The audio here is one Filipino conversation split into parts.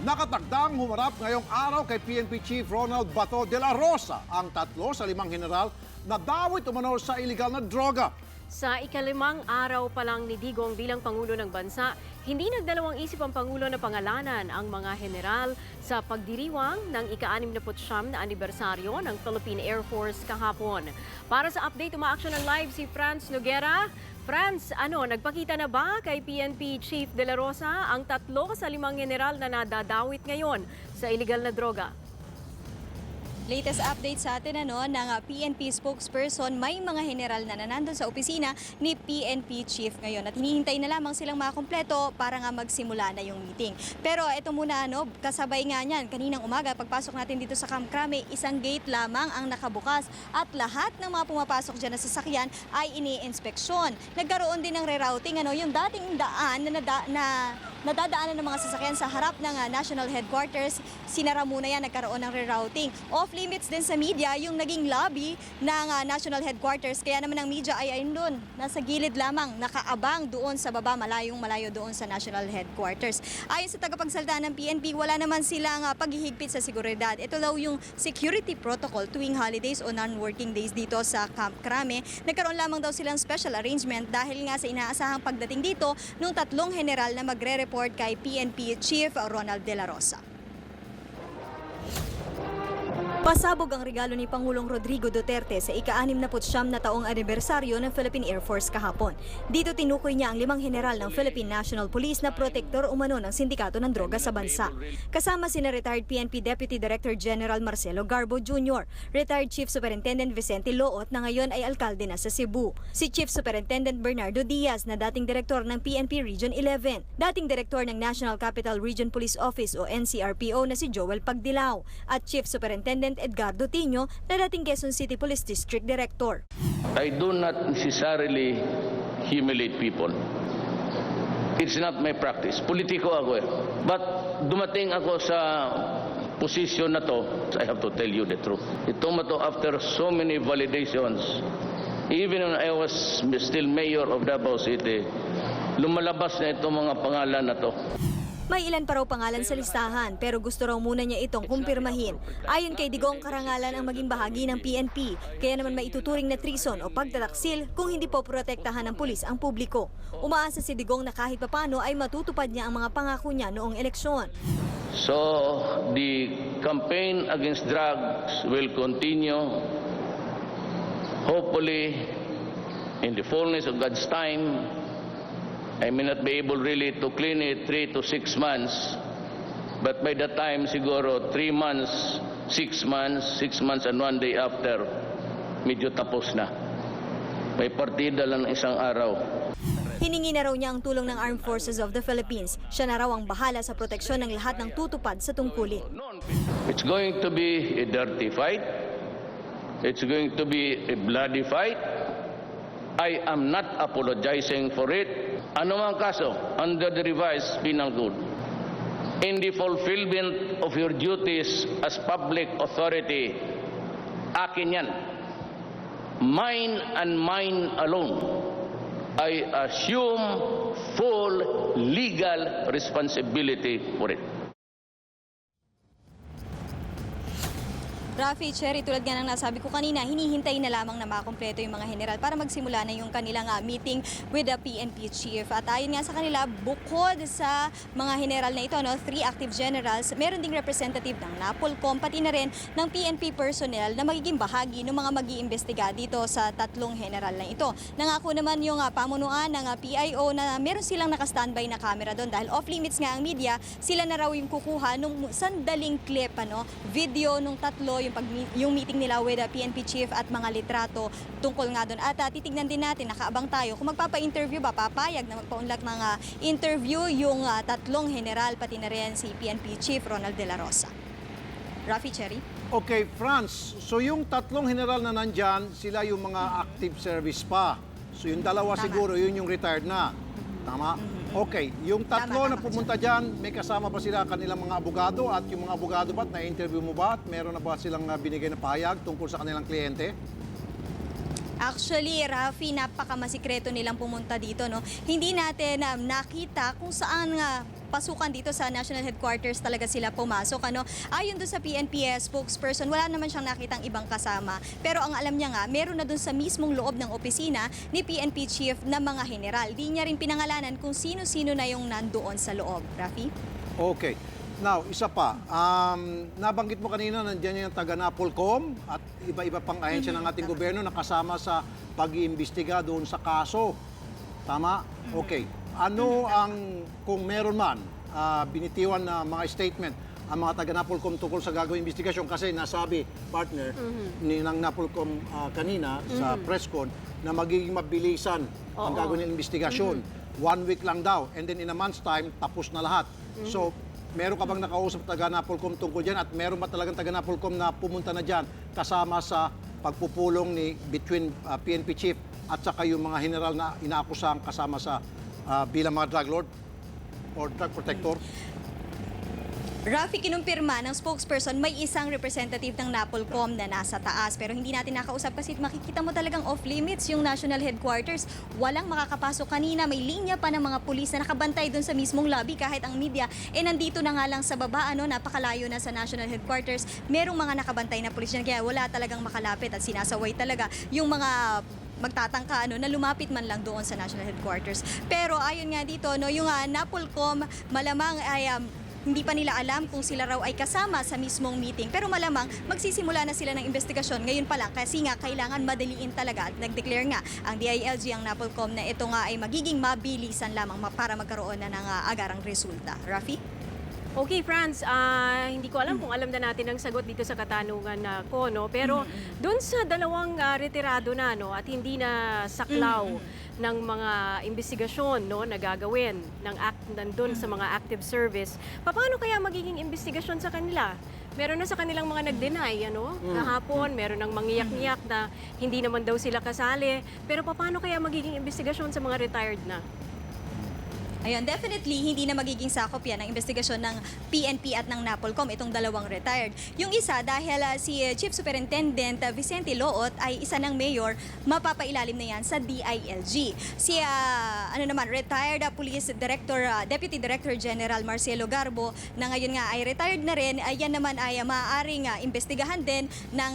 Nakatakdang humarap ngayong araw kay PNP Chief Ronald Bato de la Rosa ang 3 sa 5 general na dawit umano sa iligal na droga. Sa ikalimang araw pa lang ni Digong bilang Pangulo ng Bansa, hindi nagdalawang isip ang Pangulo na pangalanan ang mga general sa pagdiriwang ng ika-69 na anibersaryo ng Philippine Air Force kahapon. Para sa update, umaaksyon ng live si Franz Noguera. Franz, nagpakita na ba kay PNP Chief de la Rosa ang 3 sa 5 general na nadadawit ngayon sa iligal na droga? Latest update sa atin ng PNP spokesperson, may mga general na nandun sa opisina ni PNP Chief ngayon at hinihintay na lamang silang makumpleto para nga magsimula na yung meeting. Pero ito muna, kasabay nga niyan, kaninang umaga pagpasok natin dito sa Camp Crame, isang gate lamang ang nakabukas at lahat ng mga pumapasok dyan na sasakyan ay ini-inspeksyon. Nagkaroon din ng rerouting, yung dating daan na nadadaanan ng mga sasakyan sa harap ng National Headquarters, sinara muna yan, nagkaroon ng rerouting. Off-limits din sa media yung naging lobby ng National Headquarters, kaya naman ang media ay ayun doon, nasa gilid lamang, nakaabang doon sa baba, malayo doon sa National Headquarters. Ayon sa tagapagsalita ng PNP, wala naman silang paghihigpit sa seguridad. Ito daw yung security protocol tuwing holidays o non-working days dito sa Camp Crame. Nagkaroon lamang daw silang special arrangement dahil nga sa inaasahang pagdating dito nung 3 general na magre-report kay PNP Chief Ronald de la Rosa. Pasabog ang regalo ni Pangulong Rodrigo Duterte sa ika-69 na taong anibersaryo ng Philippine Air Force kahapon. Dito tinukoy niya ang 5 general ng Philippine National Police na protektor umano ng sindikato ng droga sa bansa. Kasama sina retired PNP Deputy Director General Marcelo Garbo Jr., retired Chief Superintendent Vicente Loot na ngayon ay alkalde na sa Cebu, si Chief Superintendent Bernardo Diaz na dating direktor ng PNP Region 11, dating direktor ng National Capital Region Police Office o NCRPO na si Joel Pagdilao, at Chief Superintendent Edgardo Tino na dating Quezon City Police District Director. I do not necessarily humiliate people. It's not my practice. Politiko ako eh. But dumating ako sa posisyon na to, I have to tell you the truth. Ito after so many validations, even when I was still mayor of Davao City, lumalabas na itong mga pangalan na to. May ilan pa raw pangalan sa listahan pero gusto raw muna niya itong kumpirmahin. Ayon kay Digong, karangalan ang maging bahagi ng PNP, kaya naman maituturing na treason o pagtataksil kung hindi po protektahan ng pulis ang publiko. Umaasa si Digong na kahit papano ay matutupad niya ang mga pangako niya noong eleksyon. So, the campaign against drugs will continue. Hopefully, in the fullness of God's time, I may not be able really to clean it 3 to 6 months, but by the time siguro 3 months, 6 months and 1 day after, medyo tapos na. May partida lang ng isang araw. Hiningi na raw niya ang tulong ng Armed Forces of the Philippines. Siya na raw ang bahala sa proteksyon ng lahat ng tutupad sa tungkulin. It's going to be a dirty fight. It's going to be a bloody fight. I am not apologizing for it. Ano mang kaso, under the revised penal code, in the fulfillment of your duties as public authority, akin yan. Mine and mine alone. I assume full legal responsibility for it. Rafi, Cherry, tulad nga ng nasabi ko kanina, hinihintay na lamang na makumpleto yung mga general para magsimula na yung kanilang meeting with the PNP Chief. At ayon nga sa kanila, bukod sa mga general na ito, 3 active generals, meron ding representative ng NAPOLCOM, pati na rin ng PNP personnel na magiging bahagi ng mga mag-iimbestiga dito sa 3 general na ito. Nangako naman yung pamunuan ng PIO na meron silang naka-standby na camera doon dahil off-limits nga ang media, sila na raw yung kukuha nung sandaling clip, video nung 3 yung meeting nila with the PNP Chief at mga litrato tungkol nga doon. At titignan din natin, nakaabang tayo, kung magpapa-interview ba, papayag na magpaunlak ng interview yung 3 general, pati na rin si PNP Chief Ronald de la Rosa. Rafi, Cherry? Okay, Franz, so yung 3 general na nandyan, sila yung mga active service pa. So yung 2 siguro, yun yung retired na. Tama? Okay, yung 3 na pumunta dyan, may kasama ba sila kanilang mga abogado? At yung mga abogado ba, na-interview mo ba? At meron na ba silang binigay na pahayag tungkol sa kanilang kliyente? Actually, Rafi, napakamasikreto nilang pumunta dito, no? Hindi natin nakita kung saan nga pasukan dito sa National Headquarters talaga sila pumasok. Ano? Ayon doon sa PNP spokesperson, wala naman siyang nakitang ibang kasama. Pero ang alam niya nga, meron na doon sa mismong loob ng opisina ni PNP Chief na mga general. Di niya rin pinangalanan kung sino-sino na yung nandoon sa loob. Rafi? Okay. Now, isa pa. Nabanggit mo kanina, nandiyan yung taga Napolcom at iba-iba pang ahensya ng ating gobyerno na kasama sa pag-iimbestiga doon sa kaso. Tama? Okay. Ano ang, kung meron man, binitiwan na mga statement ang mga taga Napolcom tungkol sa gagawing investigasyon? Kasi nasabi, partner, ni ng Napolcom kanina sa press con na magiging mabilisan ang gagawin ng investigasyon. 1 week lang daw. And then in a month's time, tapos na lahat. So, meron ka bang nakausap taga Napolcom tungkol dyan at meron ba talagang taga Napolcom na pumunta na dyan kasama sa pagpupulong ni between PNP Chief at saka yung mga general na inaakusang kasama sa bilang mga drug lord or drug protector? Rafi, kinumpirma ng spokesperson may isang representative ng Napolcom na nasa taas. Pero hindi natin nakausap kasi makikita mo talagang off-limits yung National Headquarters. Walang makakapasok kanina. May linya pa ng mga pulis na nakabantay doon sa mismong lobby kahit ang media. Nandito na nga lang sa baba, napakalayo na sa National Headquarters. Merong mga nakabantay na pulis dyan. Kaya wala talagang makalapit at sinasaway talaga yung mga magtatangka na lumapit man lang doon sa National Headquarters. Pero ayon nga dito, yung Napolcom malamang ay hindi pa nila alam kung sila raw ay kasama sa mismong meeting. Pero malamang magsisimula na sila ng investigasyon ngayon pa lang kasi nga kailangan madaliin talaga. At nag-declare nga ang DILG, ang Napolcom, na ito nga ay magiging mabilisan lamang para magkaroon na ng agarang resulta. Rafi? Okay, Franz, hindi ko alam kung alam na natin ang sagot dito sa katanungan ko, no? Pero doon sa dalawang retirado na, no, at hindi na saklaw ng mga investigasyon, no, na gagawin ng nandun sa mga active service, paano kaya magiging investigasyon sa kanila? Meron na sa kanilang mga nag-deny, kahapon, meron ng mangiyak-ngiyak na hindi naman daw sila kasali. Pero paano kaya magiging investigasyon sa mga retired na? Ayun, definitely hindi na magiging sakop yan ang investigasyon ng PNP at ng Napolcom, itong dalawang retired. Yung isa, dahil si Chief Superintendent Vicente Loot ay isa ng mayor, mapapailalim na yan sa DILG. Si retired Police Director, Deputy Director General Marcelo Garbo, na ngayon nga ay retired na rin, yan naman ay maaaring investigahan din ng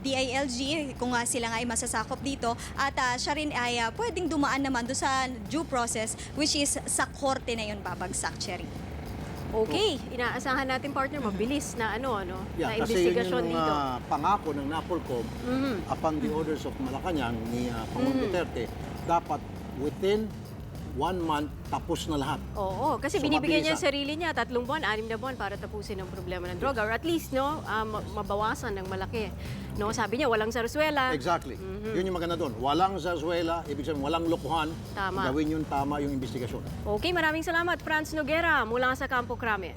DILG kung sila nga ay masasakop dito. At siya rin ay pwedeng dumaan naman doon sa due process, which is sa korte na yun babagsak, Cherry. Okay, inaasahan natin, partner, mabilis na na Yeah, kasi investigasyon yun yung dito. pangako ng Napolcom upon the orders of Malacanang ni Pangulong Duterte, dapat within 1 month tapos na lahat. Oo, kasi So, binibigyan niya ang mabilisan. sarili niya 3 buwan, 6 na buwan para tapusin ang problema ng droga, or at least mabawasan ng malaki. No, sabi niya walang sarsuela. Exactly. Yun yung maganda doon. Walang zarzuela, ibig sabihin walang lokohan. Tama. Gawin yun tama yung investigasyon. Okay, maraming salamat, Franz Noguera mula sa Campo Crame.